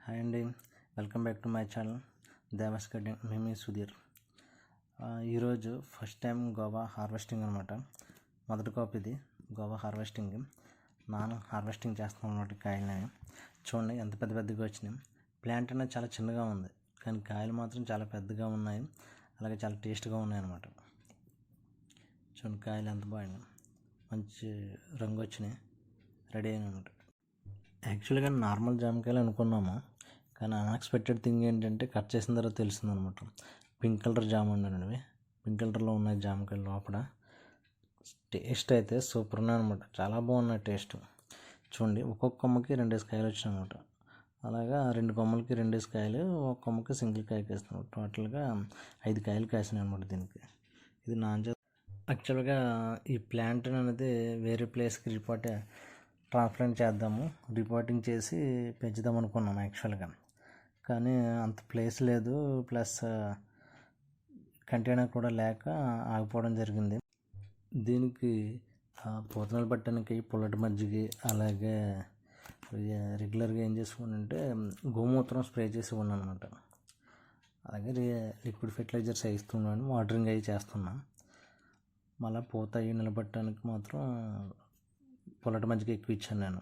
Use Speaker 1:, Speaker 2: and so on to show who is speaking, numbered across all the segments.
Speaker 1: Hi అండి, welcome back to my channel devas garden. మేము సుధీర్. ఈరోజు ఫస్ట్ టైం గోవా హార్వెస్టింగ్ అనమాట. మొదటి కాపు ఇది గోవా హార్వెస్టింగ్. నాన్న హార్వెస్టింగ్ చేస్తాం అన్నమాట. కాయలని చూడండి ఎంత పెద్ద పెద్దగా వచ్చినాయి. ప్లాంట్ అనేది చాలా చిన్నగా ఉంది, కానీ కాయలు మాత్రం చాలా పెద్దగా ఉన్నాయి, అలాగే చాలా టేస్ట్గా ఉన్నాయి అన్నమాట. చూడండి కాయలు ఎంత బాగున్నాయి, మంచి రంగు వచ్చినాయి, రెడీ అయినాయి. యాక్చువల్గా నార్మల్ జామకాయలు అనుకున్నాము, కానీ అన్ఎక్స్పెక్టెడ్ థింగ్ ఏంటంటే కట్ చేసిన తర్వాత తెలిసింది అనమాట. పింక్ కలర్ జామ ఉండండి, పింక్ కలర్లో ఉన్నాయి జామకాయలు. లోపల టేస్ట్ అయితే సూపర్ ఉన్నాయి అనమాట, చాలా బాగున్నాయి టేస్ట్. చూడండి ఒక్కొక్క కొమ్మకి 2 కాయలు వచ్చినాయి అనమాట. అలాగా 2 కొమ్మలకి 2 కాయలు, ఒక కొమ్మకి సింగిల్ కాయ కాస్తున్నాం. టోటల్గా 5 కాయలు కాసినాయి అనమాట దీనికి. ఇది యాక్చువల్గా ఈ ప్లాంట్ అనేది వేరే ప్లేస్కి ట్రాన్స్ప్లాంట్ చేద్దాము, రిపోర్టింగ్ చేసి పెంచుదాం అనుకున్నాం యాక్చువల్గా. కానీ అంత ప్లేస్ లేదు, ప్లస్ కంటైనర్ కూడా లేక ఆగిపోవడం జరిగింది. దీనికి పూతనలు పట్టడానికి పుల్లటి మజ్జిగ, అలాగే రెగ్యులర్గా ఏం చేసుకున్నానంటే గోమూత్రం స్ప్రే చేసి ఉన్నాను అనమాట. అలాగే లిక్విడ్ ఫెర్టిలైజర్స్ వేస్తున్నాను, వాటరింగ్ అవి చేస్తున్నాను. మళ్ళీ పూత అవి నిలబట్టడానికి మాత్రం పుల్లటి మజ్జిగ ఎక్కువ ఇచ్చాను నేను.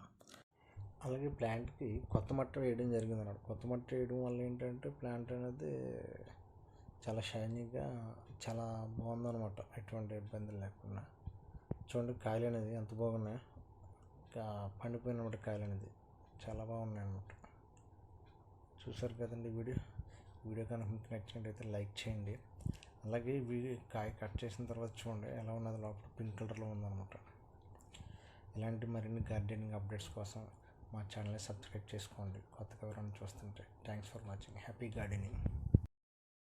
Speaker 1: అలాగే ప్లాంట్కి కొత్త మట్ట వేయడం జరిగింది అన్నమాట. కొత్త మట్ట వేయడం వల్ల ఏంటంటే ప్లాంట్ అనేది చాలా షైనీగా, చాలా బాగుందన్నమాట, ఎటువంటి ఇబ్బందులు లేకుండా. చూడండి కాయలు అనేది ఎంత బాగున్నాయి, పండిపోయినమాట కాయలు అనేది చాలా బాగున్నాయి అన్నమాట. చూసారు కదండి వీడియో కనుక మీకు నచ్చినట్టయితే లైక్ చేయండి. అలాగే కాయ కట్ చేసిన తర్వాత చూడండి ఎలా ఉన్నది, లోపల పింక్ కలర్లో ఉందన్నమాట. ఇలాంటి మరిన్ని గార్డెనింగ్ అప్డేట్స్ కోసం మా ఛానల్ని సబ్స్క్రైబ్ చేసుకోండి, కొత్తగా ఎవరైనా చూస్తుంటే. Thanks for watching. Happy gardening.